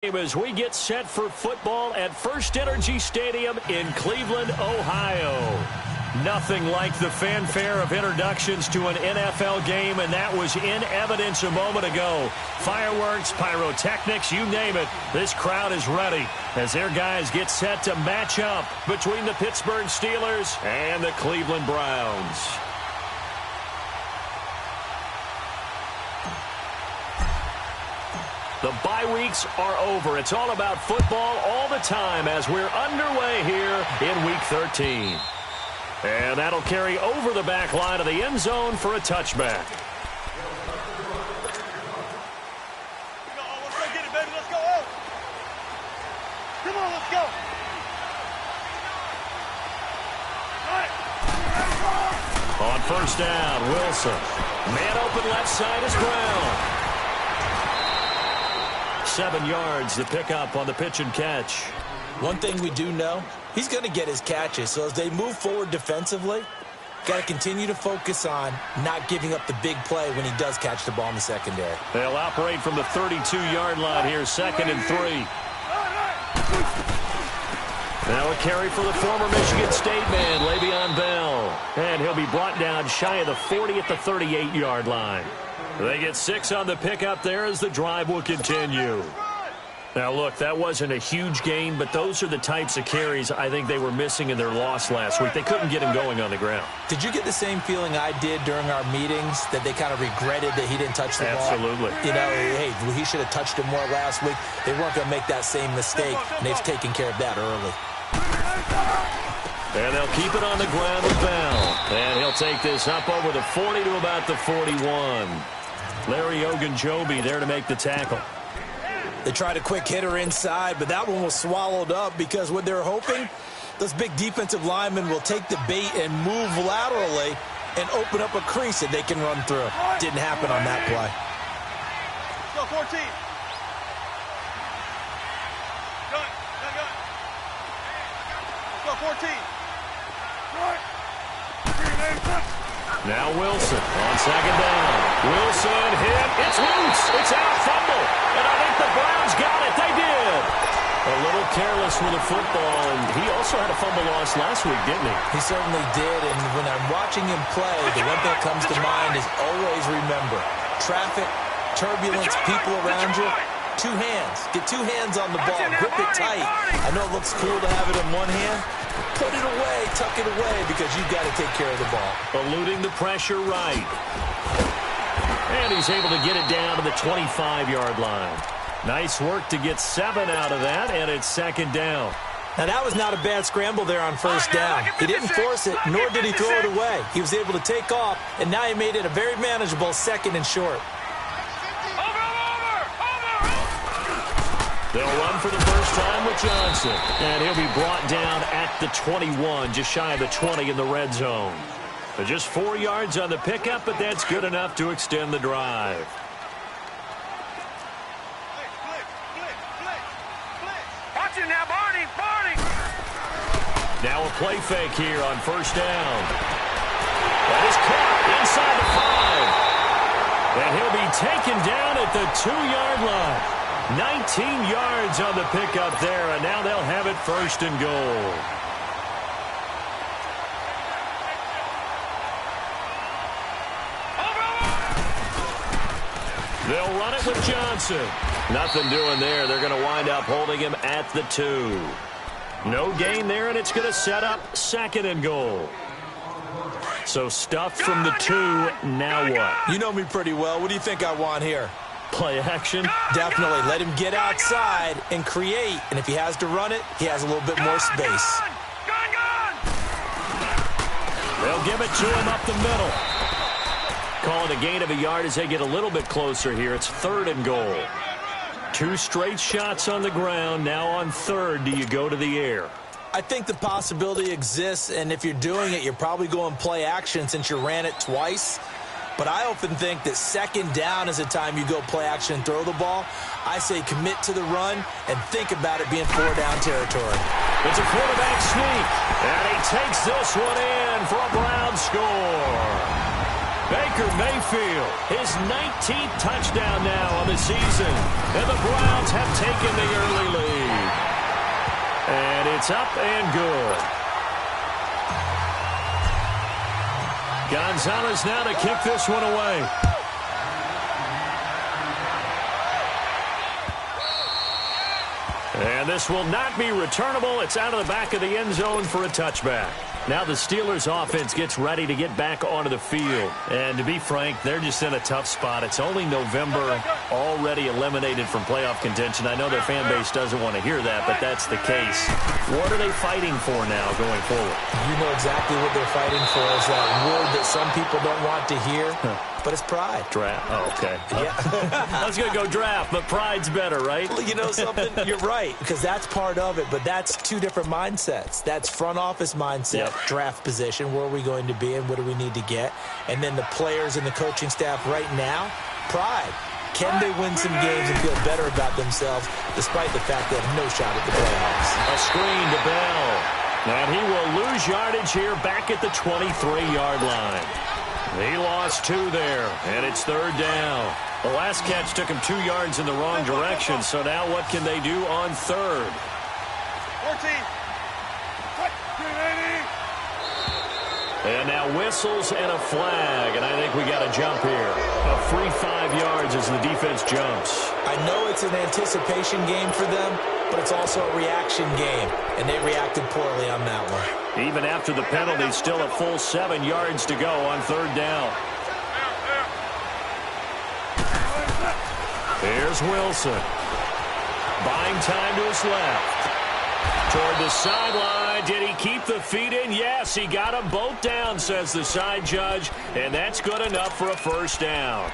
As we get set for football at First Energy Stadium in Cleveland, Ohio. Nothing like the fanfare of introductions to an NFL game, and that was in evidence a moment ago. Fireworks, pyrotechnics, you name it. This crowd is ready as their guys get set to match up between the Pittsburgh Steelers and the Cleveland Browns. The bye weeks are over. It's all about football all the time as we're underway here in Week 13. And that'll carry over the back line of the end zone for a touchback. Let's go get it, baby. Let's go. Oh. Come on, let's go. On first down, Wilson. Man open left side is Brown. 7 yards to pick up on the pitch and catch. One thing we do know, he's going to get his catches. So as they move forward defensively, got to continue to focus on not giving up the big play when he does catch the ball in the secondary. They'll operate from the 32-yard line here, 2nd and 3. Now a carry for the former Michigan State man, Le'Veon Bell. And he'll be brought down shy of the 40 at the 38-yard line. They get 6 on the pickup there as the drive will continue. Now, look, that wasn't a huge gain, but those are the types of carries I think they were missing in their loss last week. They couldn't get him going on the ground. Did you get the same feeling I did during our meetings, that they kind of regretted that he didn't touch the ball? Absolutely. You know, hey, he should have touched him more last week. They weren't going to make that same mistake, and they've taken care of that early. And they'll keep it on the ground with Bell. And he'll take this up over the 40 to about the 41. Larry Ogunjobi there to make the tackle. They tried a quick hitter inside, but that one was swallowed up because what they're hoping, those big defensive linemen will take the bait and move laterally and open up a crease that they can run through. Didn't happen on that play. Let's go, 14. Let's go, 14. Now Wilson on 2nd down. Wilson hit. It's loose. It's out. Fumble. And I think the Browns got it. They did. A little careless with the football. And he also had a fumble loss last week, didn't he? He certainly did. And when I'm watching him play, the one thing that comes to mind is always remember, traffic, turbulence, people around you. 2 hands. Get 2 hands on the ball. Grip it tight. I know it looks cool to have it in one hand. Put it away, tuck it away, because you've got to take care of the ball. Eluding the pressure right. And he's able to get it down to the 25-yard line. Nice work to get 7 out of that, and it's 2nd down. Now, that was not a bad scramble there on first down. He didn't force it, nor did he throw it away. He was able to take off, and now he made it a very manageable 2nd and short. They'll run for the first time with Johnson. And he'll be brought down at the 21, just shy of the 20 in the red zone. But just 4 yards on the pickup, but that's good enough to extend the drive. Watch it now, Barney. Now a play fake here on first down. That is caught inside the 5. And he'll be taken down at the 2-yard line. 19 yards on the pickup there, and now they'll have it 1st and goal. They'll run it with Johnson. Nothing doing there. They're going to wind up holding him at the 2. No gain there, and it's going to set up 2nd and goal. So stuffed from the 2, now what? You know me pretty well. What do you think I want here? Play action? Definitely. Let him get outside and create. And if he has to run it, he has a little bit more space. They'll give it to him up the middle. Calling a gain of a yard as they get a little bit closer here. It's 3rd and goal. 2 straight shots on the ground. Now on 3rd, do you go to the air? I think the possibility exists, and if you're doing it, you're probably going play action since you ran it twice. But I often think that 2nd down is the time you go play action and throw the ball. I say commit to the run and think about it being 4-down territory. It's a quarterback sneak, and he takes this one in for a Brown score. Baker Mayfield, his 19th touchdown now on the season. And the Browns have taken the early lead. And it's up and good. Gonzalez now to kick this one away. And this will not be returnable. It's out of the back of the end zone for a touchback. Now the Steelers offense gets ready to get back onto the field. And to be frank, they're just in a tough spot. It's only November, already eliminated from playoff contention. I know their fan base doesn't want to hear that, but that's the case. What are they fighting for now going forward? You know exactly what they're fighting for. Is that word that some people don't want to hear, but it's pride. Draft. Oh, okay. Yeah. I was going to go draft, but pride's better, right? Well, you know something? You're right, because that's part of it, but that's two different mindsets. That's front office mindset, draft position, where are we going to be and what do we need to get? And then the players and the coaching staff right now, pride. Can they win some games and feel better about themselves despite the fact they have no shot at the playoffs? A screen to Bell. And he will lose yardage here back at the 23-yard line. He lost 2 there, and it's 3rd down. The last catch took him 2 yards in the wrong direction, so now what can they do on 3rd? 14. And now whistles and a flag, and I think we got a jump here. A free 5 yards as the defense jumps. I know it's an anticipation game for them, but it's also a reaction game, and they reacted poorly on that one. Even after the penalty, still a full 7 yards to go on 3rd down. Here's Wilson. Buying time to his left. Toward the sideline. Did he keep the feet in? Yes, he got them both down, says the side judge, and that's good enough for a 1st down.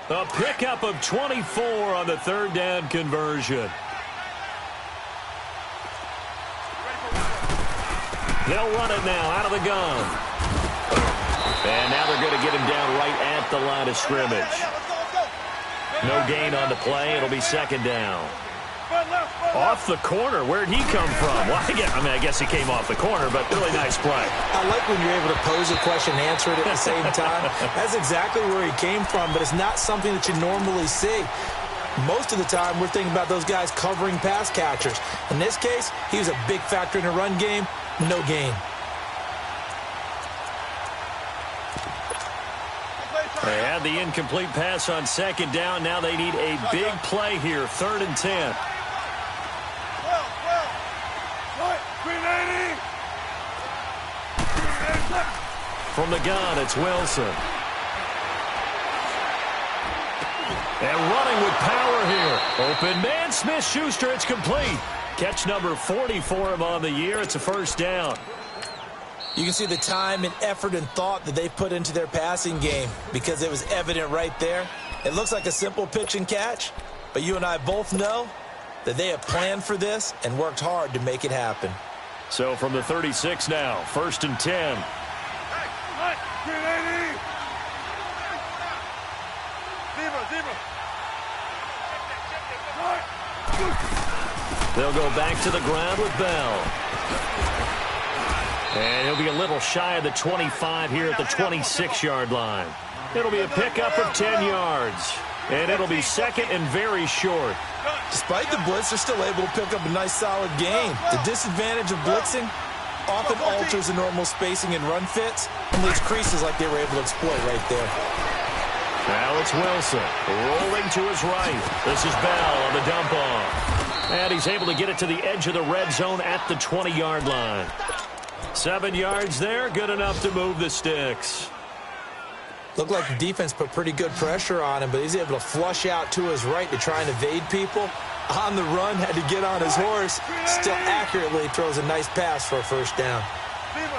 A pickup of 24 on the 3rd down conversion. They'll run it now out of the gun. And now they're going to get him down right at the line of scrimmage. No gain on the play. It'll be 2nd down. Off the corner. Where'd he come from? Well, I guess he came off the corner, but really nice play. I like when you're able to pose a question and answer it at the same time. That's exactly where he came from, but it's not something that you normally see. Most of the time, we're thinking about those guys covering pass catchers. In this case, he was a big factor in the run game. No gain. They had the incomplete pass on 2nd down. Now they need a big play here. 3rd and 10. From the gun, it's Wilson. And running with power here. Open man, Smith-Schuster, it's complete. Catch number 40 for him on the year. It's a 1st down. You can see the time and effort and thought that they put into their passing game because it was evident right there. It looks like a simple pitch and catch, but you and I both know that they have planned for this and worked hard to make it happen. So from the 36 now, 1st and 10. They'll go back to the ground with Bell. And he'll be a little shy of the 25 here at the 26-yard line. It'll be a pickup of 10 yards. And it'll be 2nd and very short. Despite the blitz, they're still able to pick up a nice, solid gain. The disadvantage of blitzing often alters the normal spacing and run fits and leaves creases like they were able to exploit right there. Now it's Wilson rolling to his right. This is Bell on the dump off. And he's able to get it to the edge of the red zone at the 20-yard line. 7 yards there, good enough to move the sticks. Looked like the defense put pretty good pressure on him, but he's able to flush out to his right to try and evade people. On the run, had to get on his horse. Still accurately throws a nice pass for a 1st down. 14.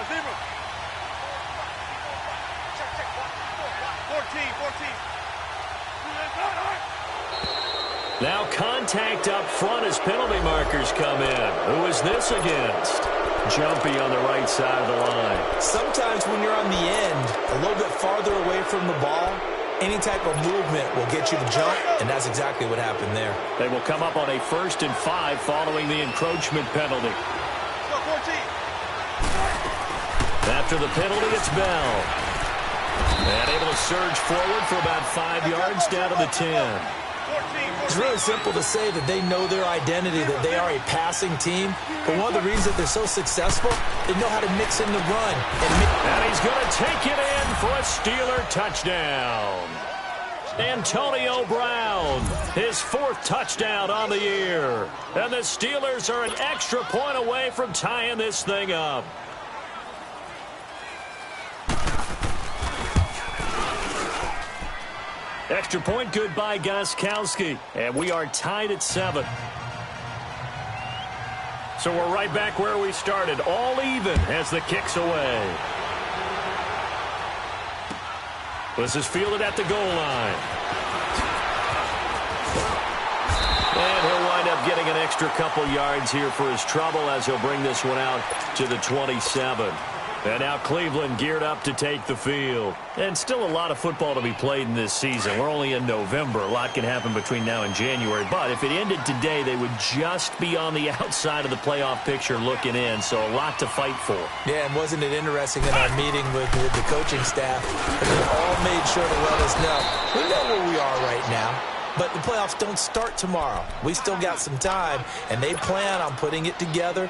Now contact up front as penalty markers come in. Who is this against? Jumpy on the right side of the line. Sometimes when you're on the end, a little bit farther away from the ball, any type of movement will get you to jump, and that's exactly what happened there. They will come up on a 1st and 5 following the encroachment penalty. Go 14. After the penalty, it's Bell. And able to surge forward for about 5 yards down to the 10. It's really simple to say that they know their identity, that they are a passing team. But one of the reasons that they're so successful, they know how to mix in the run. And he's going to take it in for a Steeler touchdown. Antonio Brown, his 4th touchdown on the year. And the Steelers are an extra point away from tying this thing up. Extra point good by Gostkowski. And we are tied at 7. So we're right back where we started. All even as the kick's away. This is fielded at the goal line. And he'll wind up getting an extra couple yards here for his trouble as he'll bring this one out to the 27. And now Cleveland geared up to take the field. And still a lot of football to be played in this season. We're only in November. A lot can happen between now and January. But if it ended today, they would just be on the outside of the playoff picture looking in. So a lot to fight for. Yeah, and wasn't it interesting in our meeting with the coaching staff? They all made sure to let us know. We know where we are right now. But the playoffs don't start tomorrow. We still got some time. And they plan on putting it together,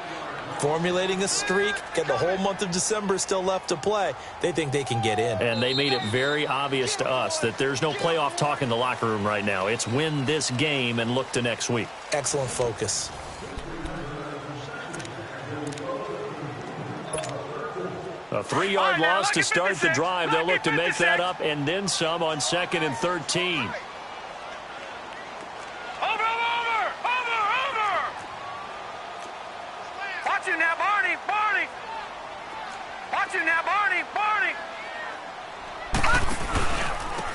formulating a streak, get the whole month of December still left to play. They think they can get in. And they made it very obvious to us that there's no playoff talk in the locker room right now. It's win this game and look to next week. Excellent focus. A 3-yard loss to start the drive. They'll look to make that up and then some on 2nd and 13.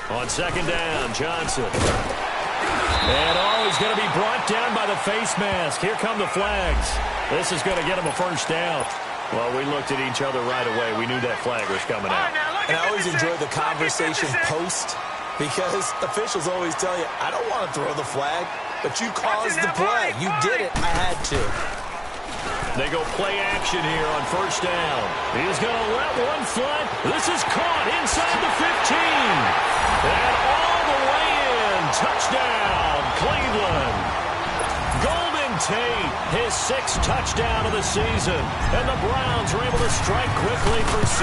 On 2nd down, Johnson. And he's going to be brought down by the face mask. Here come the flags. This is going to get him a first down. Well, we looked at each other right away. We knew that flag was coming out. And I always enjoy the conversation post because officials always tell you, I don't want to throw the flag, but you caused the play. You did it. I had to. They go play action here on 1st down. He's going to let one fly. This is caught inside the 15. And all the way in. Touchdown, Cleveland. Golden Tate, his 6th touchdown of the season. And the Browns are able to strike quickly for 6.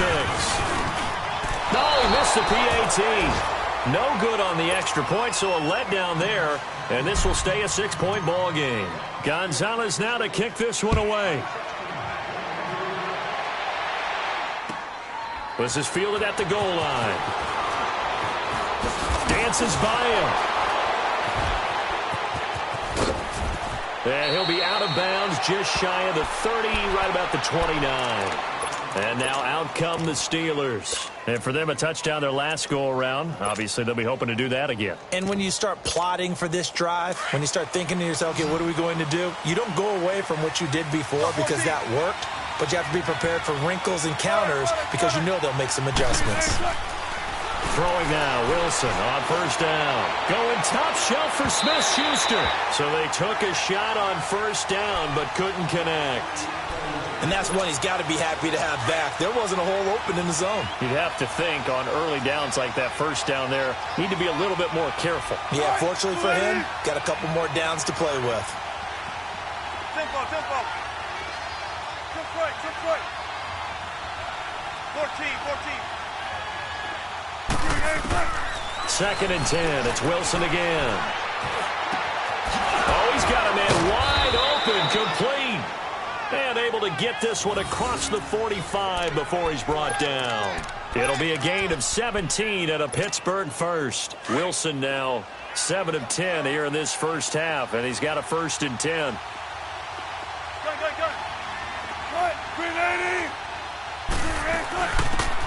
No, he missed the PAT. No good on the extra point, so a letdown there. And this will stay a 6-point ball game. Gonzalez now to kick this one away. This is fielded at the goal line. Dances by him. And he'll be out of bounds just shy of the 30, right about the 29. And now out come the Steelers. And for them, a touchdown their last go-around. Obviously, they'll be hoping to do that again. And when you start plotting for this drive, when you start thinking to yourself, okay, what are we going to do? You don't go away from what you did before because that worked. But you have to be prepared for wrinkles and counters because you know they'll make some adjustments. Throwing now, Wilson on 1st down. Going top shelf for Smith-Schuster. So they took a shot on 1st down but couldn't connect. And that's one he's got to be happy to have back. There wasn't a hole open in the zone. You'd have to think on early downs like that 1st down there, need to be a little bit more careful. Yeah, fortunately for him, got a couple more downs to play with. Tempo. Took right. 14. 2nd and 10. It's Wilson again. Oh, he's got a man wide open, complete. And able to get this one across the 45 before he's brought down. It'll be a gain of 17 and a Pittsburgh first. Wilson now 7 of 10 here in this first half, and he's got a 1st and 10. Go.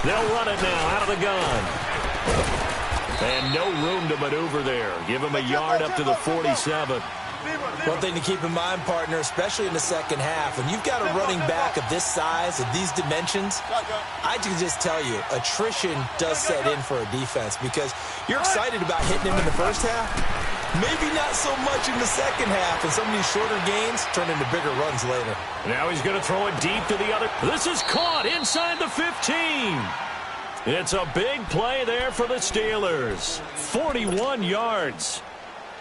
They'll run it now out of the gun. And no room to maneuver there. Give him a yard up to the 47. One thing to keep in mind, partner, especially in the second half, when you've got a running back of this size, of these dimensions, I can just tell you, attrition does set in for a defense because you're excited about hitting him in the first half. Maybe not so much in the second half, and some of these shorter gains turn into bigger runs later. Now he's going to throw it deep to the other. This is caught inside the 15. It's a big play there for the Steelers. 41 yards.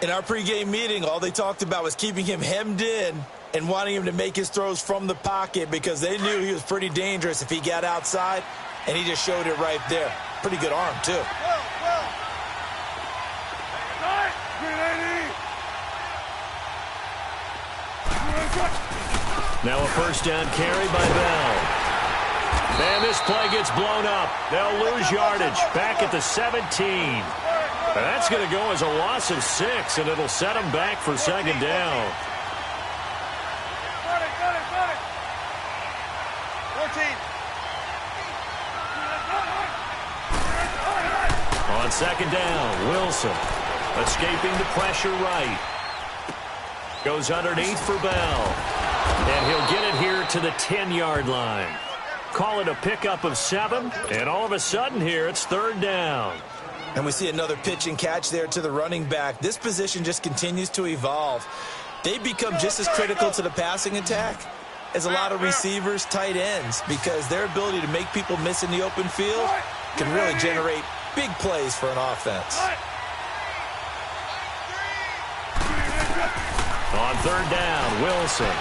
In our pregame meeting, all they talked about was keeping him hemmed in and wanting him to make his throws from the pocket because they knew he was pretty dangerous if he got outside, and he just showed it right there. Pretty good arm, too. Now a first down carry by Bell. And this play gets blown up. They'll lose yardage back at the 17. That's going to go as a loss of 6, and it'll set them back for second down. 14. On second down, Wilson escaping the pressure right. Goes underneath for Bell. And he'll get it here to the 10-yard line. Call it a pickup of 7, and all of a sudden here it's third down. And we see another pitch and catch there to the running back. This position just continues to evolve. They become just as critical to the passing attack as a lot of receivers, tight ends, because their ability to make people miss in the open field can really generate big plays for an offense. On third down, Wilson.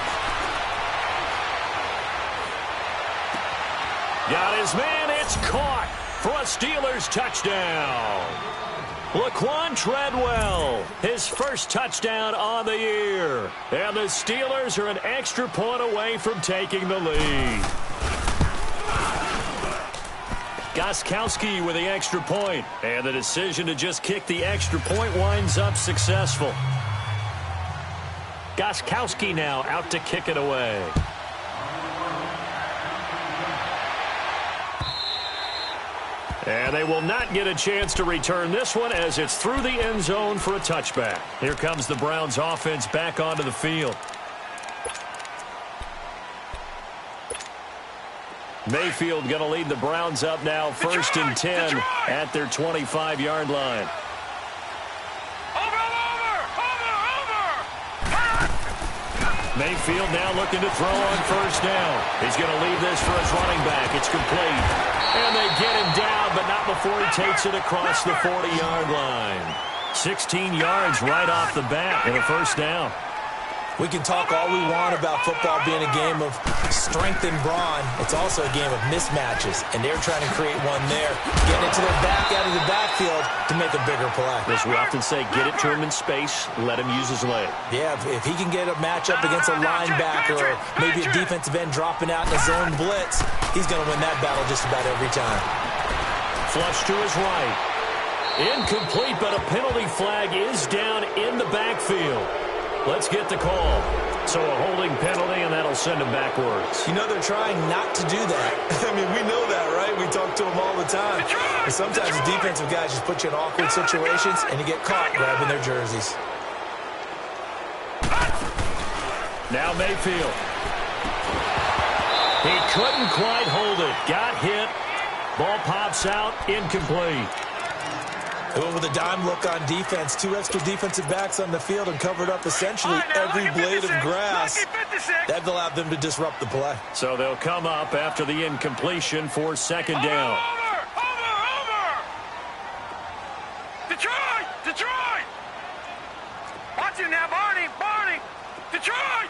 Got his man. It's caught for a Steelers touchdown. Laquan Treadwell, his first touchdown on the year. And the Steelers are an extra point away from taking the lead. Gostkowski with the extra point. And the decision to just kick the extra point winds up successful. Gostkowski now out to kick it away. And they will not get a chance to return this one as it's through the end zone for a touchback. Here comes the Browns offense back onto the field. Mayfield going to lead the Browns up now, first and 10 at their 25-yard line. Mayfield now looking to throw on first down. He's going to leave this for his running back. It's complete. And they get him down, but not before he takes it across the 40-yard line. 16 yards right off the bat and a first down. We can talk all we want about football being a game of strength and brawn. It's also a game of mismatches, and they're trying to create one there. Getting it to their back out of the backfield to make a bigger play. As we often say, get it to him in space, let him use his leg. Yeah, if he can get a matchup against a linebacker or maybe a defensive end dropping out in a zone blitz, he's going to win that battle just about every time. Flush to his right. Incomplete, but a penalty flag is down in the backfield. Let's get the call. So a holding penalty, and that'll send him backwards. You know, they're trying not to do that. I mean, we know that, right? We talk to them all the time. And sometimes the defensive guys just put you in awkward situations, and you get caught grabbing their jerseys. Now Mayfield. He couldn't quite hold it. Got hit. Ball pops out. Incomplete. They went with a dime look on defense. 2 extra defensive backs on the field and covered up essentially every blade of grass. That allowed them to disrupt the play. So they'll come up after the incompletion for second down. Over! Detroit! Watch him now, Barney! Detroit!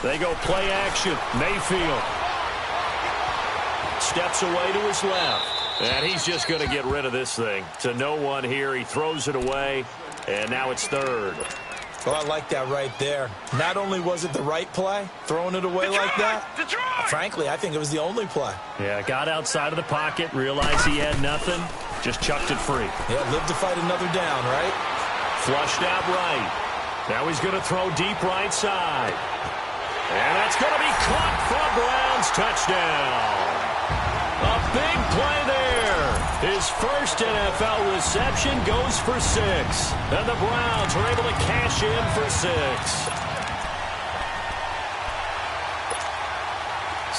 They go play action. Mayfield steps away to his left. And he's just going to get rid of this thing. To no one here. He throws it away. And now it's third. Well, I like that right there. Not only was it the right play, throwing it away like that, frankly, I think it was the only play. Yeah, got outside of the pocket, realized he had nothing, just chucked it free. Yeah, live to fight another down, right? Flushed out right. Now he's going to throw deep right side. And that's going to be caught for a Browns touchdown. A big play there. His first NFL reception goes for 6. And the Browns are able to cash in for 6.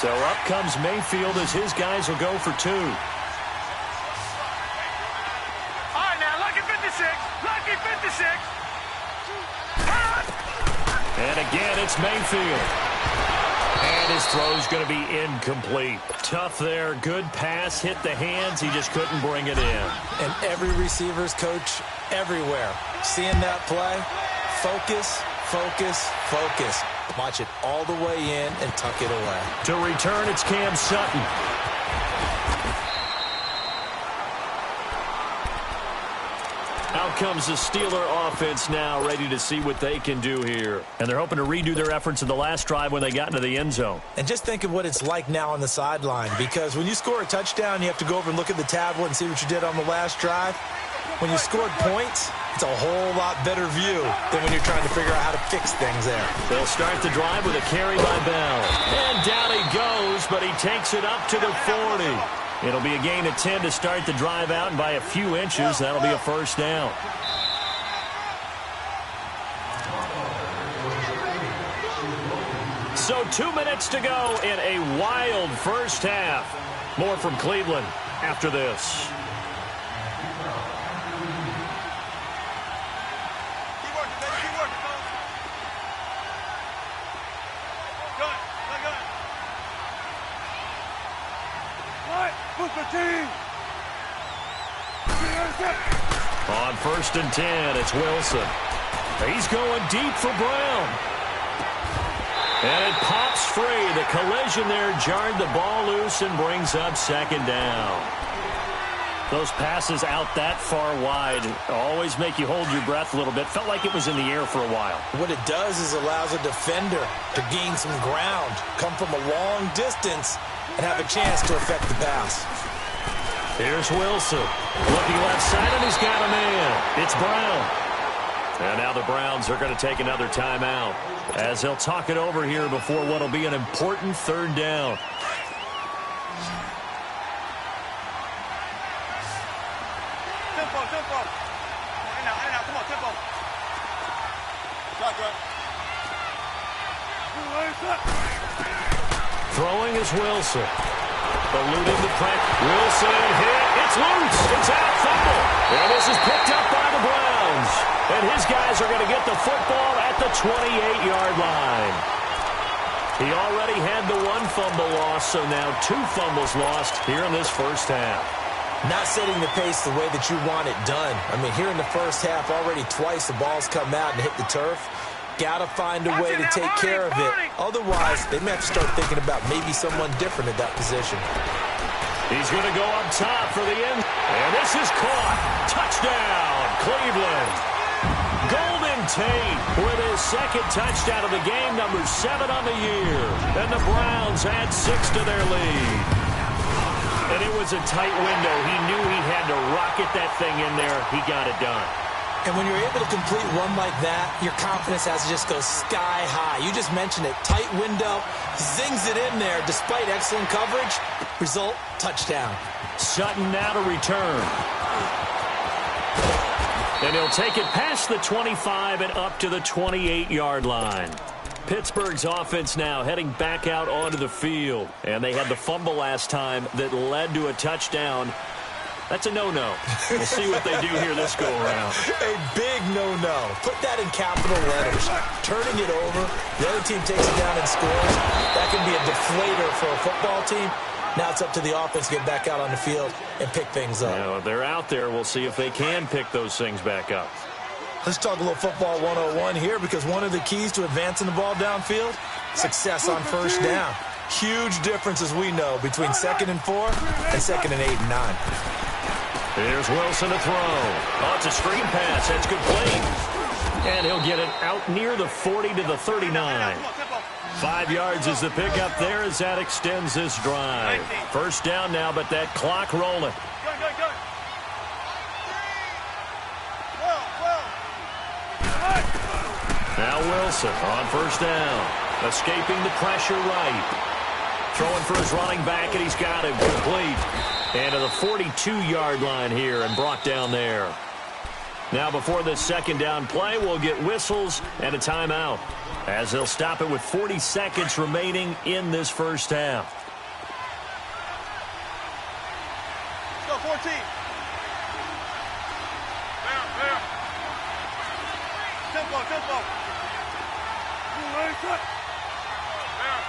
So up comes Mayfield as his guys will go for 2. All right, now, lucky 56. And again, it's Mayfield. And And his throw's going to be incomplete. Tough there. Good pass. Hit the hands. He just couldn't bring it in. And every receiver's coach everywhere, seeing that play, focus, focus, focus. Watch it all the way in and tuck it away. To return, it's Cam Sutton. Out comes the Steeler offense now, ready to see what they can do here. And they're hoping to redo their efforts in the last drive when they got into the end zone. And just think of what it's like now on the sideline, because when you score a touchdown, you have to go over and look at the tablet and see what you did on the last drive. When you scored points, it's a whole lot better view than when you're trying to figure out how to fix things there. They'll start the drive with a carry by Bell. And down he goes, but he takes it up to the 40. It'll be a gain of 10 to start the drive out, and by a few inches, that'll be a first down. So 2 minutes to go in a wild first half. More from Cleveland after this. On 1st and 10, it's Wilson. He's going deep for Brown. And it pops free. The collision there jarred the ball loose and brings up second down. Those passes out that far wide always make you hold your breath a little bit. Felt like it was in the air for a while. What it does is allows a defender to gain some ground, come from a long distance, and have a chance to affect the pass. Here's Wilson. Looking left side, and he's got a man. It's Brown. And now the Browns are going to take another timeout as they'll talk it over here before what will be an important third down. Tempo, tempo. Come on, tempo. Throwing is Wilson. Eluding the pressure. Wilson hit. It's loose. It's out. Fumble. And this is picked up by the Browns. And his guys are going to get the football at the 28-yard line. He already had the one fumble loss, so now 2 fumbles lost here in this first half. Not setting the pace the way that you want it done. I mean, here in the first half, already twice the ball's come out and hit the turf. Got to find a way to take care of it. Otherwise, they may have to start thinking about maybe someone different at that position. He's going to go up top for the end. And this is caught. Touchdown, Cleveland. Golden Tate with his second touchdown of the game, number 7 on the year. And the Browns add 6 to their lead. And it was a tight window. He knew he had to rocket that thing in there. He got it done. And when you're able to complete one like that, your confidence has to just go sky high. You just mentioned it. Tight window, zings it in there despite excellent coverage. Result, touchdown. Sutton now to return. And he'll take it past the 25 and up to the 28-yard line. Pittsburgh's offense now heading back out onto the field. And they had the fumble last time that led to a touchdown. That's a no-no. We'll see what they do here this go-around. A big no-no. Put that in capital letters. Turning it over, the other team takes it down and scores. That can be a deflator for a football team. Now it's up to the offense to get back out on the field and pick things up. You know, if they're out there, we'll see if they can pick those things back up. Let's talk a little football 101 here, because one of the keys to advancing the ball downfield, success on first down. Huge difference, as we know, between 2nd and 4 and 2nd and 8 and 9. Here's Wilson to throw. Oh, it's a screen pass. That's complete. And he'll get it out near the 40 to the 39. 5 yards is the pickup there as that extends this drive. First down now, but that clock rolling. Now Wilson on first down. Escaping the pressure right. Throwing for his running back, and he's got him complete. And to the 42-yard line here and brought down there. Now before this second down play, we'll get whistles and a timeout, as they'll stop it with 40 seconds remaining in this first half. Let's go, 14. Tempo, tempo.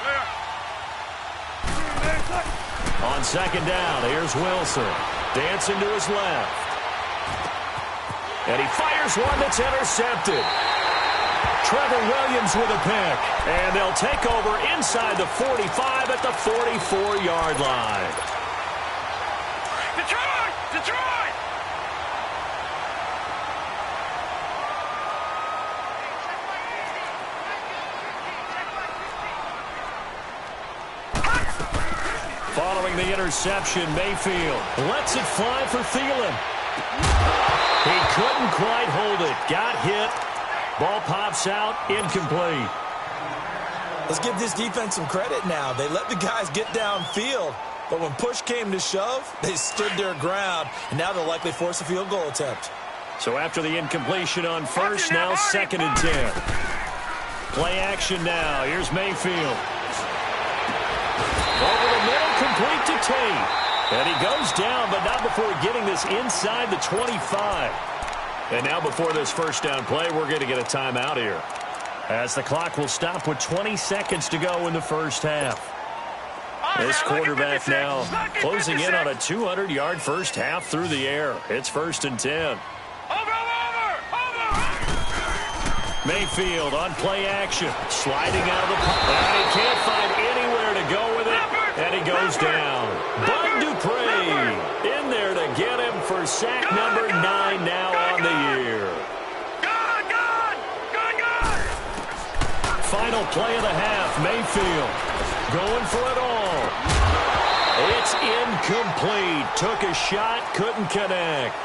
Fair. On second down, here's Wilson. Dancing to his left. And he fires one that's intercepted. Trevor Williams with a pick. And they'll take over inside the 45 at the 44-yard line. Detroit! Detroit! Following the interception, Mayfield lets it fly for Thielen. He couldn't quite hold it. Got hit. Ball pops out. Incomplete. Let's give this defense some credit now. They let the guys get downfield, but when push came to shove, they stood their ground, and now they'll likely force a field goal attempt. So after the incompletion on first, now second and 10. Play action now. Here's Mayfield. Over the middle, complete to Tate. And he goes down, but not before getting this inside the 25. And now before this first down play, we're going to get a timeout here, as the clock will stop with 20 seconds to go in the first half. This quarterback now closing in on a 200-yard first half through the air. It's first and 10. Over! Mayfield on play action, sliding out of the pocket. And he can't find anywhere to go with it, and he goes down. Bud Dupree in there to get him for sack number 9 now on the year. Gone! Final play of the half, Mayfield going for it all. It's incomplete. Took a shot, couldn't connect.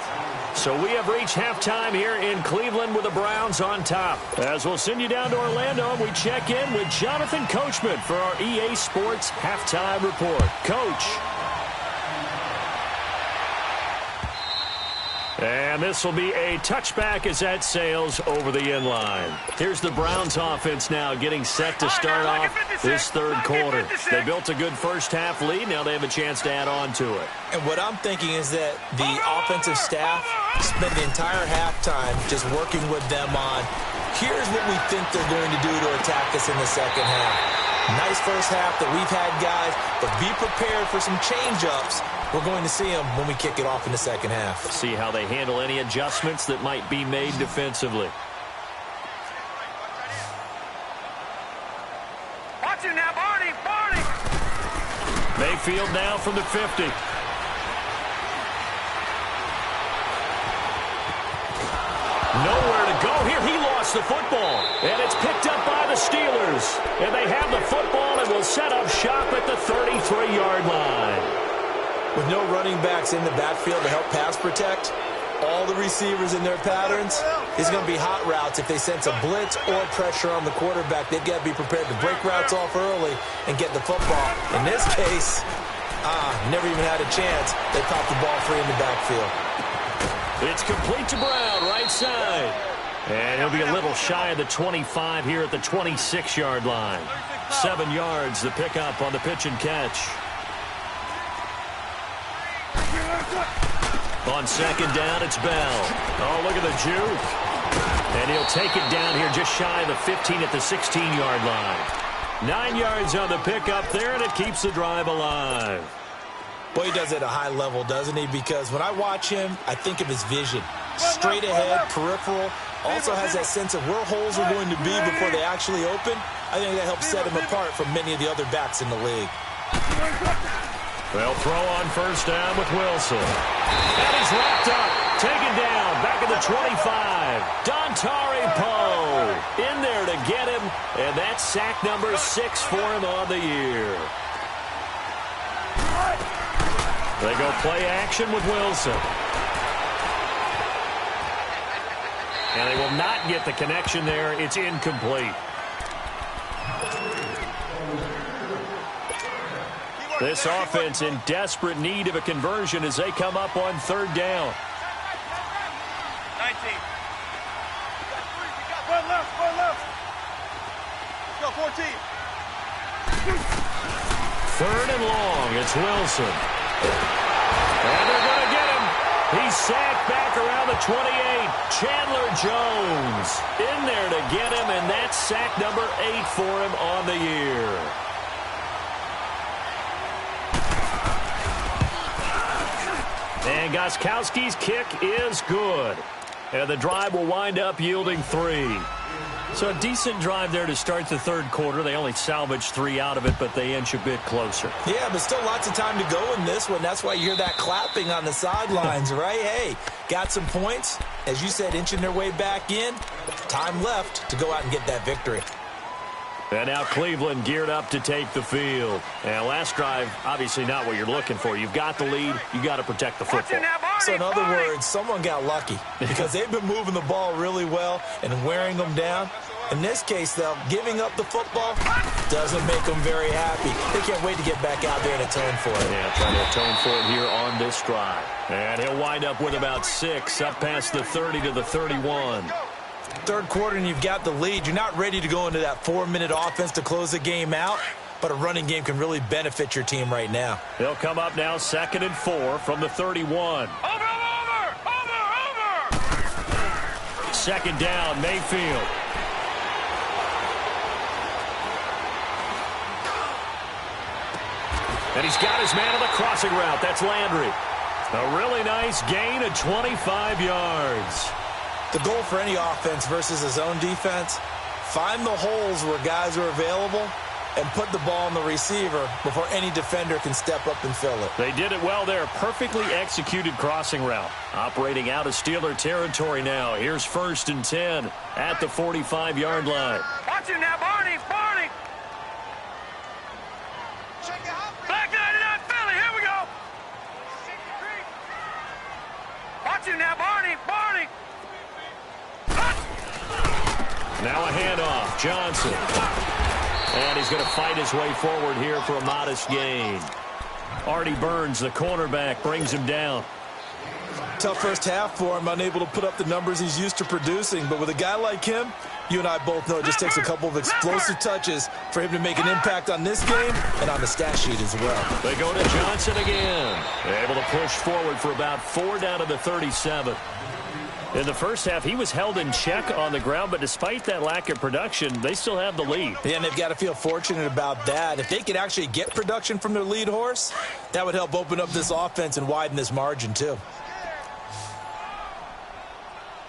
So we have reached halftime here in Cleveland with the Browns on top. As we'll send you down to Orlando, and we check in with Jonathan Coachman for our EA Sports Halftime Report. Coach. And this will be a touchback as that sails over the inline. Here's the Browns offense now getting set to start off this third quarter. They built a good first half lead. Now they have a chance to add on to it. And what I'm thinking is that the offensive staff spent the entire halftime just working with them on, here's what we think they're going to do to attack us in the second half. Nice first half that we've had, guys, but be prepared for some change-ups. We're going to see them when we kick it off in the second half. See how they handle any adjustments that might be made defensively. Watch it now, Barney! Mayfield now from the 50. Nowhere to go here. He lost the football. And it's picked up by the Steelers. And they have the football and will set up shop at the 33-yard line. With no running backs in the backfield to help pass protect, all the receivers in their patterns, it's going to be hot routes if they sense a blitz or pressure on the quarterback. They've got to be prepared to break routes off early and get the football. In this case, never even had a chance. They popped the ball free in the backfield. It's complete to Brown, right side. And he'll be a little shy of the 25 here at the 26-yard line. 7 yards, the pickup on the pitch and catch. On second down, it's Bell. Oh, look at the juke. And he'll take it down here just shy of the 15 at the 16-yard line. 9 yards on the pickup there, and it keeps the drive alive. Well, he does it at a high level, doesn't he? Because when I watch him, I think of his vision. Straight ahead, peripheral. Also has that sense of where holes are going to be before they actually open. I think that helps set him apart from many of the other backs in the league. They'll throw on first down with Wilson. And he's wrapped up. Taken down. Back at the 25. Dontari Poe in there to get him. And that's sack number 6 for him on the year. They go play action with Wilson. And they will not get the connection there. It's incomplete. This offense in desperate need of a conversion as they come up on third down. 19. One left. Let's go, 14. Third and long, it's Wilson. And they're going to get him. He's sacked back around the 28. Chandler Jones in there to get him, and that's sack number 8 for him on the year. And Gostkowski's kick is good. And the drive will wind up yielding 3. So a decent drive there to start the third quarter. They only salvaged 3 out of it, but they inch a bit closer. Yeah, but still lots of time to go in this one. That's why you hear that clapping on the sidelines, right? Hey, got some points. As you said, inching their way back in. Time left to go out and get that victory. And now Cleveland geared up to take the field. And last drive, obviously not what you're looking for. You've got the lead. You got to protect the football. So in other words, someone got lucky because they've been moving the ball really well and wearing them down. In this case, though, giving up the football doesn't make them very happy. They can't wait to get back out there and atone for it. Yeah, trying to atone for it here on this drive. And he'll wind up with about 6, up past the 30 to the 31. Third quarter and you've got the lead. You're not ready to go into that 4-minute offense to close the game out, but a running game can really benefit your team right now. They'll come up now 2nd and 4 from the 31. Over! 2nd down, Mayfield. And he's got his man on the crossing route. That's Landry. A really nice gain of 25 yards. The goal for any offense versus his own defense, find the holes where guys are available and put the ball on the receiver before any defender can step up and fill it. They did it well there. Perfectly executed crossing route. Operating out of Steeler territory now. Here's 1st and 10 at the 45-yard line. Watch him now, Barney! Black 99 Philly, here we go! Watch him now, Barney! Now a handoff, Johnson. And he's going to fight his way forward here for a modest gain. Artie Burns, the cornerback, brings him down. Tough first half for him, unable to put up the numbers he's used to producing. But with a guy like him, you and I both know it just takes a couple of explosive touches for him to make an impact on this game and on the stat sheet as well. They go to Johnson again. Able to push forward for about 4 down to the 37. In the first half, he was held in check on the ground, but despite that lack of production, they still have the lead. Yeah, and they've got to feel fortunate about that. If they could actually get production from their lead horse, that would help open up this offense and widen this margin, too.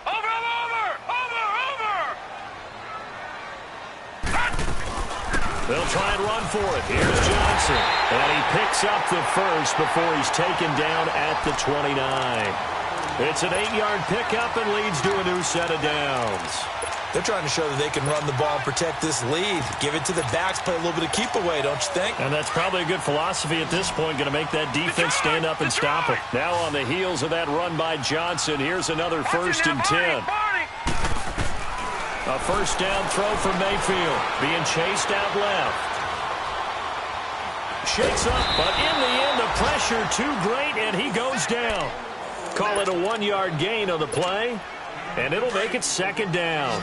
Over! They'll try and run for it. Here's Johnson. And he picks up the first before he's taken down at the 29. It's an 8-yard pickup and leads to a new set of downs. They're trying to show that they can run the ball and protect this lead. Give it to the backs, play a little bit of keep away, don't you think? And that's probably a good philosophy at this point, going to make that defense stand up and stop it. Now on the heels of that run by Johnson, here's another 1st and 10. A 1st down throw for Mayfield, being chased out left. Shakes up, but in the end, the pressure too great, and he goes down. Call it a 1-yard gain on the play, and it'll make it 2nd down.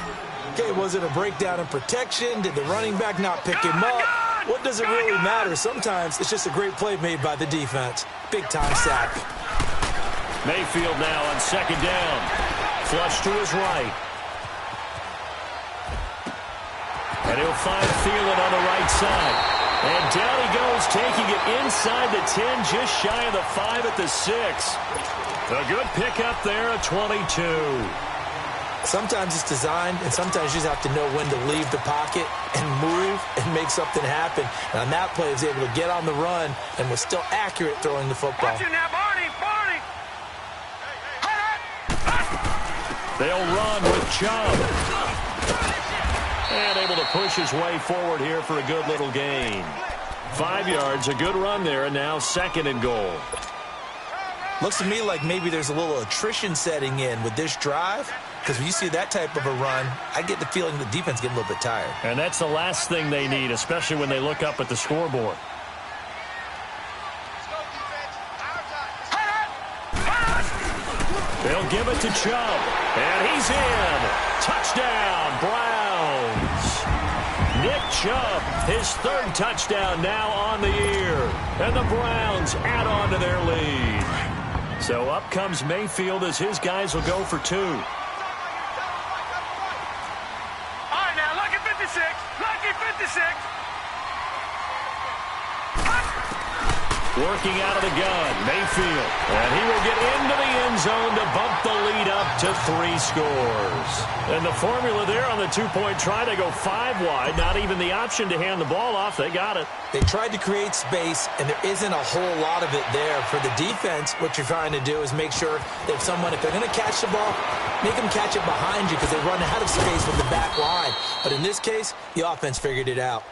Okay, was it a breakdown in protection? Did the running back not pick him up? What does it really matter? Sometimes it's just a great play made by the defense. Big-time sack. Mayfield now on 2nd down. Flush to his right. And he'll find Thielen on the right side. And down he goes, taking it inside the 10, just shy of the 5 at the 6. A good pickup there at 22. Sometimes it's designed, and sometimes you just have to know when to leave the pocket and move and make something happen. And on that play, he was able to get on the run and was still accurate throwing the football. Watch you now, Barney! They'll run with Chubb. And able to push his way forward here for a good little gain. 5 yards, a good run there, and now 2nd and goal. Looks to me like maybe there's a little attrition setting in with this drive, because when you see that type of a run, I get the feeling the defense getting a little bit tired. And that's the last thing they need, especially when they look up at the scoreboard. They'll give it to Chubb, and he's in. Touchdown, Browns. Nick Chubb, his 3rd touchdown now on the year. And the Browns add on to their lead. So up comes Mayfield as his guys will go for 2. All right, now, lucky 56. Lucky 56. Working out of the gun, Mayfield. And he will get into the end zone to bump the lead up to 3 scores. And the formula there on the two-point try, they go 5 wide. Not even the option to hand the ball off. They got it. They tried to create space, and there isn't a whole lot of it there. For the defense, what you're trying to do is make sure that if they're going to catch the ball, make them catch it behind you because they run out of space with the back line. But in this case, the offense figured it out.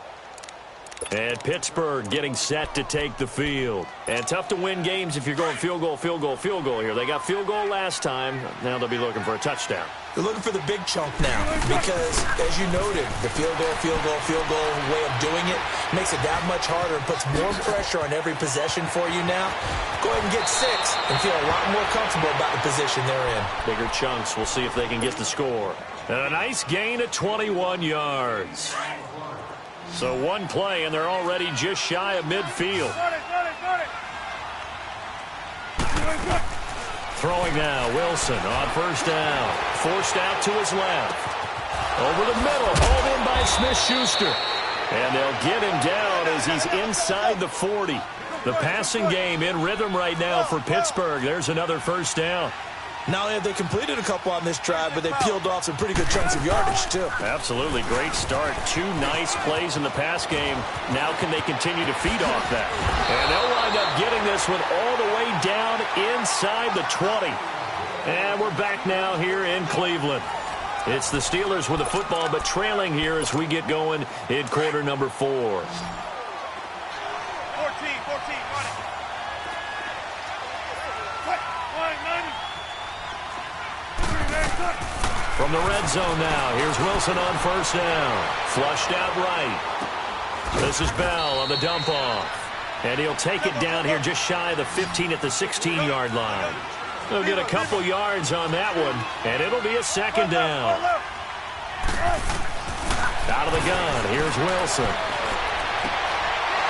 And Pittsburgh getting set to take the field. And tough to win games if you're going field goal, field goal, field goal here. They got field goal last time. Now they'll be looking for a touchdown. They're looking for the big chunk now because, as you noted, the field goal way of doing it makes it that much harder and puts more pressure on every possession for you now. Go ahead and get 6 and feel a lot more comfortable about the position they're in. Bigger chunks. We'll see if they can get the score. And a nice gain of 21 yards. So one play, and they're already just shy of midfield. Throwing now, Wilson on first down. Forced out to his left. Over the middle, hauled in by Smith-Schuster. And they'll get him down as he's inside the 40. The passing game in rhythm right now for Pittsburgh. There's another first down. Not only have they completed a couple on this drive, but they peeled off some pretty good chunks of yardage, too. Absolutely. Great start. 2 nice plays in the pass game. Now can they continue to feed off that? And they'll wind up getting this one all the way down inside the 20. And we're back now here in Cleveland. It's the Steelers with the football, but trailing here as we get going in quarter number 4. 14, From the red zone now, here's Wilson on first down. Flushed out right. This is Bell on the dump off. And he'll take it down here just shy of the 15 at the 16-yard line. He'll get a couple yards on that one, and it'll be a second down. Out of the gun, here's Wilson.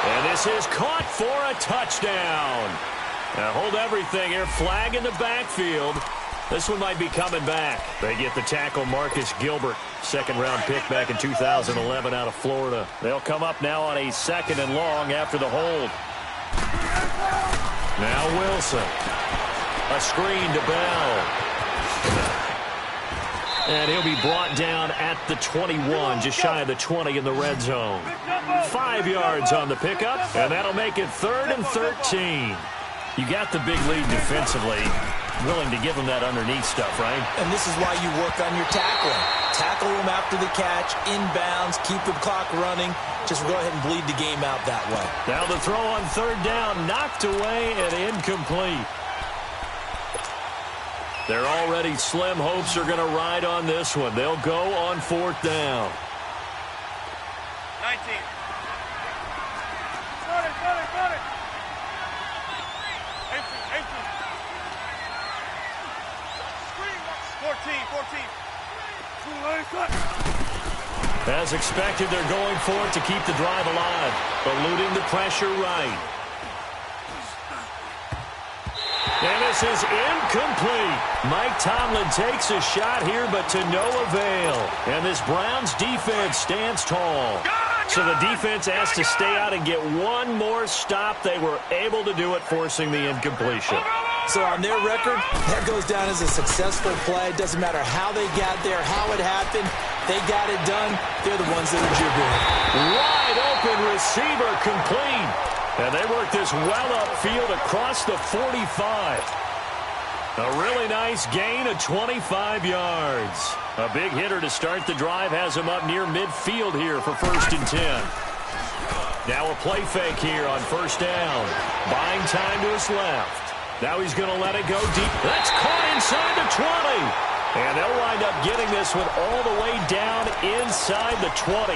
And this is caught for a touchdown. Now hold everything here, flag in the backfield. This one might be coming back. They get the tackle, Marcus Gilbert, second-round pick back in 2011 out of Florida. They'll come up now on a 2nd and long after the hold. Now Wilson. A screen to Bell. And he'll be brought down at the 21, just shy of the 20 in the red zone. 5 yards on the pickup, and that'll make it 3rd and 13. You got the big lead defensively. Willing to give them that underneath stuff, right? And this is why you work on your tackling. Tackle them after the catch, inbounds, keep the clock running. Just go ahead and bleed the game out that way. Now the throw on 3rd down, knocked away and incomplete. Their already slim hopes are going to ride on this one. They'll go on 4th down. 19. Got it. 14. As expected, they're going for it to keep the drive alive, eluding the pressure right. And this is incomplete. Mike Tomlin takes a shot here, but to no avail. And this Browns defense stands tall. So the defense has to stay out and get one more stop. They were able to do it, forcing the incompletion. So on their record, that goes down as a successful play. It doesn't matter how they got there, how it happened. They got it done. They're the ones that are jubilant. Wide open receiver complete. And they work this well upfield across the 45. A really nice gain of 25 yards. A big hitter to start the drive has him up near midfield here for 1st and 10. Now a play fake here on 1st down. Buying time to his left. Now he's going to let it go deep. That's caught inside the 20. And they'll wind up getting this one all the way down inside the 20.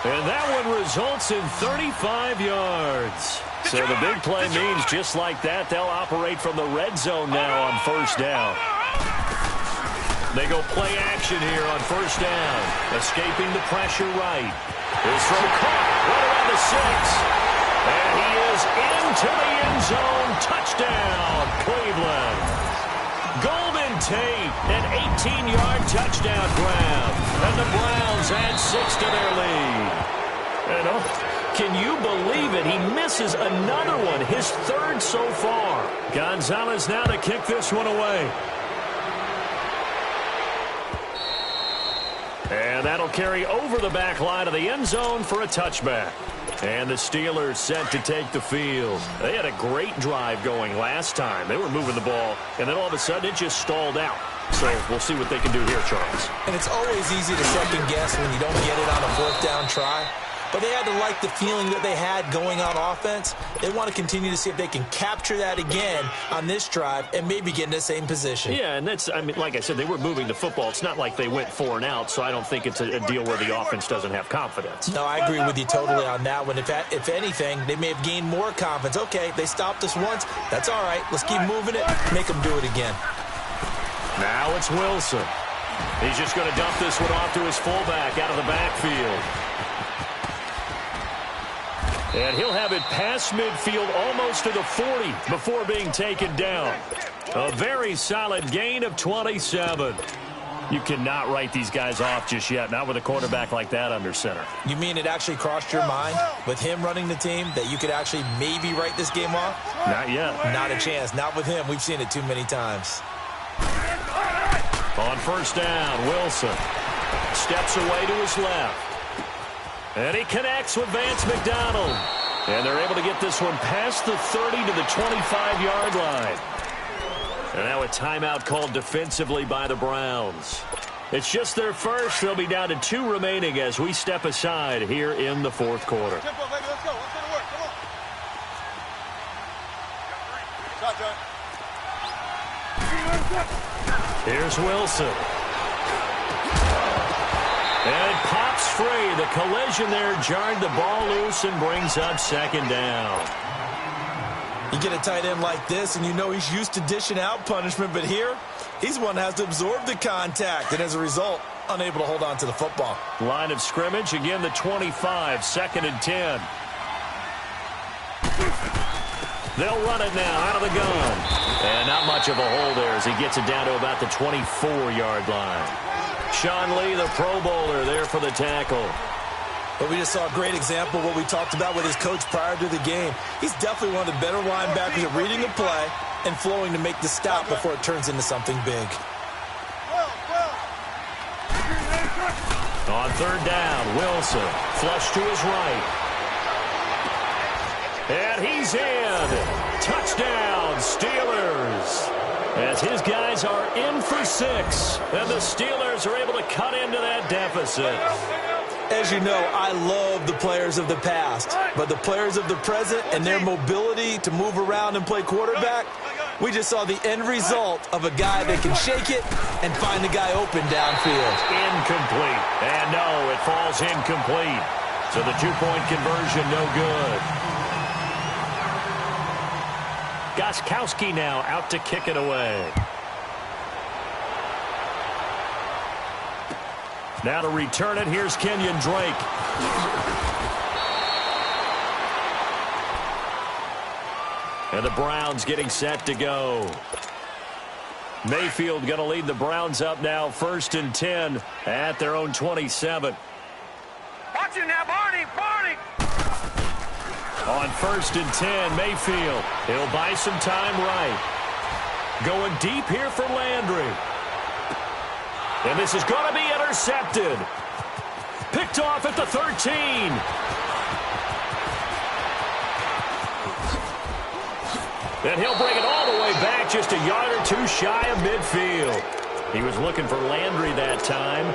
And that one results in 35 yards. So the big play means just like that, they'll operate from the red zone now on 1st down. They go play action here on 1st down. Escaping the pressure right. His throw caught right around the 6. And he is into the end zone. Touchdown, Cleveland. Golden Tate, an 18-yard touchdown grab. And the Browns add 6 to their lead. And can you believe it? He misses another one, his third so far. Gonzalez now to kick this one away. And that'll carry over the back line of the end zone for a touchback. And the Steelers set to take the field. They had a great drive going last time. They were moving the ball, and then all of a sudden it just stalled out. So we'll see what they can do here, Charles. And it's always easy to second guess when you don't get it on a fourth down try. But they had to like the feeling that they had going on offense. They want to continue to see if they can capture that again on this drive and maybe get in the same position. Yeah, and that's, I mean, like I said, they were moving the football. It's not like they went 4 and out, so I don't think it's a deal where the offense doesn't have confidence. No, I agree with you totally on that one. If anything, they may have gained more confidence. Okay, they stopped us once. That's all right. Let's keep moving it. Make them do it again. Now it's Wilson. He's just going to dump this one off to his fullback out of the backfield. And he'll have it past midfield almost to the 40 before being taken down. A very solid gain of 27. You cannot write these guys off just yet, not with a quarterback like that under center. You mean it actually crossed your mind with him running the team that you could actually maybe write this game off? Not yet. Not a chance. Not with him. We've seen it too many times. On first down, Wilson steps away to his left. And he connects with Vance McDonald. And they're able to get this one past the 30 to the 25-yard line. And now a timeout called defensively by the Browns. It's just their first. They'll be down to 2 remaining as we step aside here in the fourth quarter. Tempo, baby, let's go. Let's go to work. Come on. Here's Wilson. And it pops free. The collision there jarred the ball loose and brings up second down. You get a tight end like this, and you know he's used to dishing out punishment, but here, he's one that has to absorb the contact, and as a result, unable to hold on to the football. Line of scrimmage, again the 25, 2nd and 10. They'll run it now out of the gun. And not much of a hole there as he gets it down to about the 24-yard line. Sean Lee, the Pro Bowler, there for the tackle. But we just saw a great example of what we talked about with his coach prior to the game. He's definitely one of the better linebackers at reading a play and flowing to make the stop before it turns into something big. On third down, Wilson, flush to his right. And he's in. Touchdown, Steelers. As his guys are in for 6. And the Steelers are able to cut into that deficit. As you know, I love the players of the past. But the players of the present and their mobility to move around and play quarterback, we just saw the end result of a guy that can shake it and find the guy open downfield. Incomplete. And no, it falls incomplete. So the 2-point conversion no good. Gostkowski now out to kick it away. Now to return it, here's Kenyon Drake. And the Browns getting set to go. Mayfield going to lead the Browns up now, 1st and 10 at their own 27. Watch it now, Barney. On 1st and 10, Mayfield. He'll buy some time right. Going deep here for Landry. And this is going to be intercepted. Picked off at the 13. And he'll bring it all the way back, just a yard or 2 shy of midfield. He was looking for Landry that time.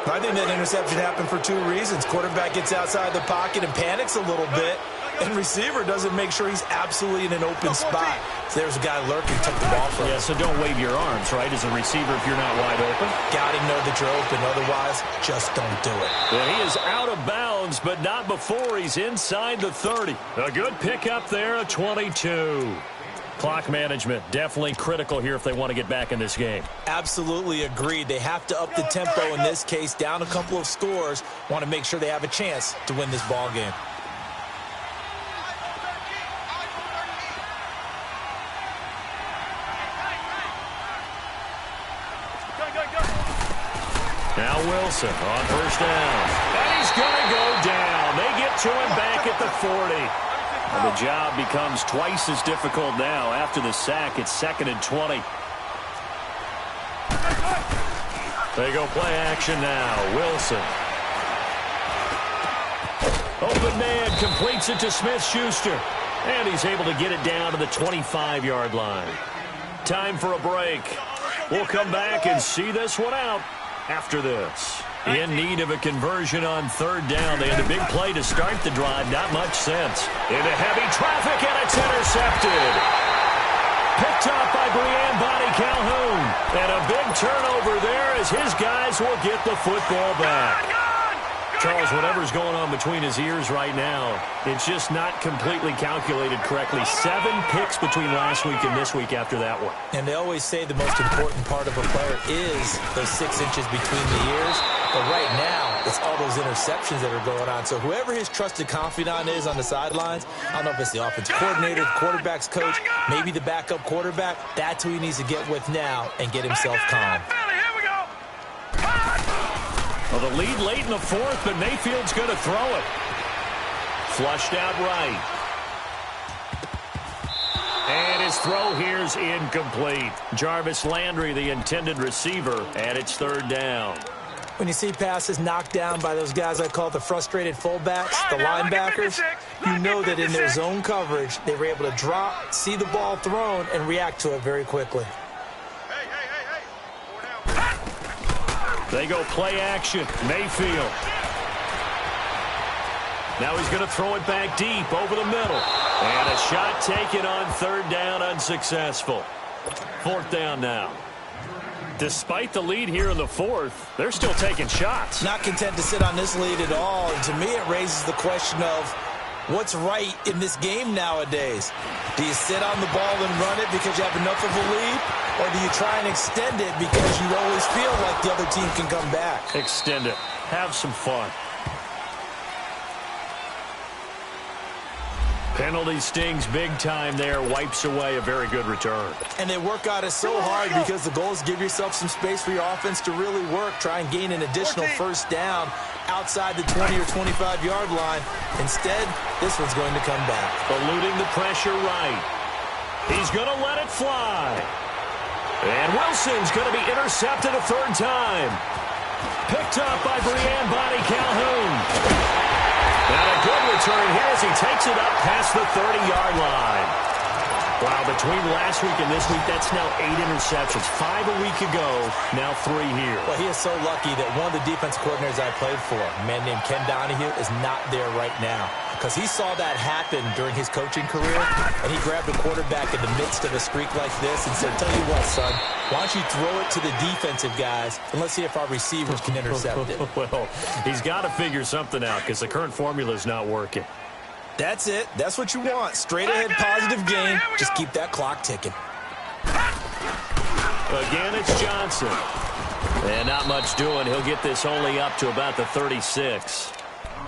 I think that interception happened for 2 reasons. Quarterback gets outside the pocket and panics a little bit, and receiver doesn't make sure he's absolutely in an open spot. So there's a guy lurking, took the ball from him. Yeah, so don't wave your arms, right, as a receiver if you're not wide open. Got to know that you're open. Otherwise, just don't do it. Well, he is out of bounds, but not before he's inside the 30. A good pickup there, a 22. Clock management definitely critical here if they want to get back in this game. Absolutely agreed. They have to up the tempo in this case, down a couple of scores. Want to make sure they have a chance to win this ball game. Now Wilson on first down. And he's going to go down. They get it to him back at the 40. And the job becomes twice as difficult now. After the sack, it's 2nd and 20. They go play action now. Wilson. Open man completes it to Smith-Schuster. And he's able to get it down to the 25-yard line. Time for a break. We'll come back and see this one out after this. In need of a conversion on 3rd down. They had a big play to start the drive. Not much sense. Into heavy traffic, and it's intercepted. Picked up by Brian Bonnie Calhoun. And a big turnover there as his guys will get the football back. Charles, whatever's going on between his ears right now, it's just not completely calculated correctly. 7 picks between last week and this week after that one. And they always say the most important part of a player is those 6 inches between the ears. But right now, it's all those interceptions that are going on. So whoever his trusted confidant is on the sidelines, I don't know if it's the offensive coordinator, the quarterback's coach, maybe the backup quarterback, that's who he needs to get with now and get himself calm. Well, the lead late in the 4th, but Mayfield's going to throw it. Flushed out right. And his throw here's incomplete. Jarvis Landry, the intended receiver, and it's 3rd down. When you see passes knocked down by those guys I call the frustrated fullbacks, the linebackers, you know that in their zone coverage, they were able to drop, see the ball thrown, and react to it very quickly. They go play action. Mayfield. Now he's going to throw it back deep over the middle. And a shot taken on 3rd down, unsuccessful. 4th down now. Despite the lead here in the 4th, they're still taking shots. Not content to sit on this lead at all. And to me, it raises the question of what's right in this game nowadays. Do you sit on the ball and run it because you have enough of a lead? Or do you try and extend it because you always feel like the other team can come back? Extend it. Have some fun. Penalty stings big time there. Wipes away a very good return. And they work out it so hard because the goal is give yourself some space for your offense to really work. Try and gain an additional 1st down outside the 20 or 25-yard line. Instead, this one's going to come back. Eluding the pressure right. He's going to let it fly. And Wilson's going to be intercepted a 3rd time. Picked up by Brian Bonnie Calhoun. And a good return here as he takes it up past the 30-yard line. Wow, between last week and this week, that's now 8 interceptions. 5 a week ago, now 3 here. Well, he is so lucky that one of the defense coordinators I played for, a man named Ken Donahue, is not there right now. Because he saw that happen during his coaching career, and he grabbed a quarterback in the midst of a streak like this and said, tell you what, son, why don't you throw it to the defensive guys, and let's see if our receivers can intercept it. Well, he's got to figure something out because the current formula is not working. That's it. That's what you want. Straight ahead positive game. Just keep that clock ticking. Again, it's Johnson. And not much doing. He'll get this only up to about the 36.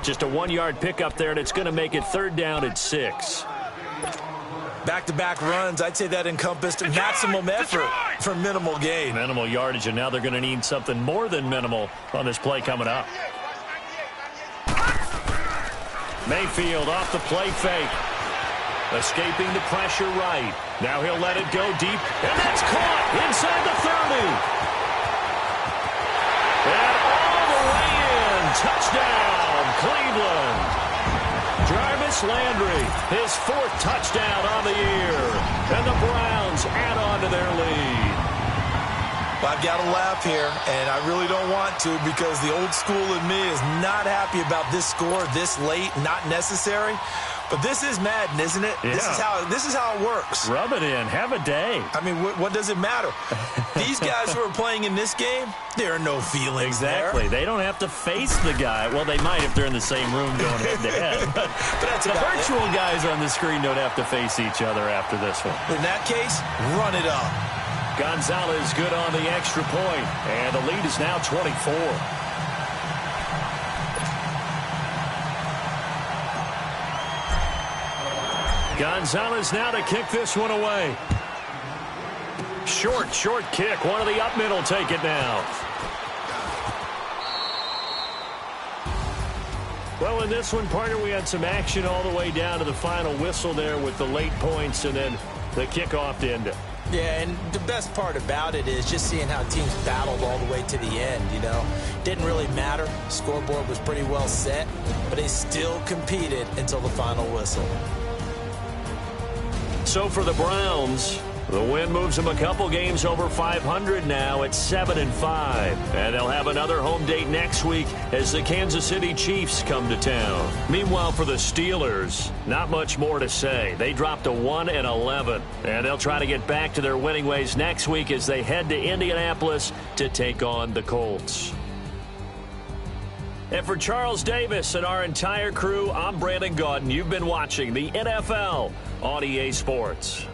Just a 1-yard pickup there, and it's going to make it 3rd down at 6. Back-to-back runs, I'd say that encompassed maximum effort for minimal gain. Minimal yardage, and now they're going to need something more than minimal on this play coming up. Mayfield off the play fake. Escaping the pressure right. Now he'll let it go deep, and that's caught inside the 30. And all the way in. Touchdown, Cleveland. Jarvis Landry, his 4th touchdown on the year. And the Browns add on to their lead. Well, I've got to laugh here, and I really don't want to because the old school in me is not happy about this score this late, not necessary. But this is Madden, isn't it? Yeah. This is how it works. Rub it in. Have a day. I mean, what does it matter? These guys who are playing in this game, there are no feelings Exactly. there. They don't have to face the guy. Well, they might if they're in the same room going head-to-head. But that's the about virtual it. guys on the screen don't have to face each other after this one. In that case, run it up. Gonzalez good on the extra point, and the lead is now 24. Gonzalez now to kick this one away. Short kick. One of the up middle take it now. Well, in this one, partner, we had some action all the way down to the final whistle there with the late points and then the kickoff to end it. Yeah, and the best part about it is just seeing how teams battled all the way to the end, you know. Didn't really matter. Scoreboard was pretty well set, but they still competed until the final whistle. So for the Browns, the win moves them a couple games over 500 now at 7-5. And they'll have another home date next week as the Kansas City Chiefs come to town. Meanwhile, for the Steelers, not much more to say. They dropped to 1-11. And they'll try to get back to their winning ways next week as they head to Indianapolis to take on the Colts. And for Charles Davis and our entire crew, I'm Brandon Gaudin. You've been watching the NFL on EA Sports.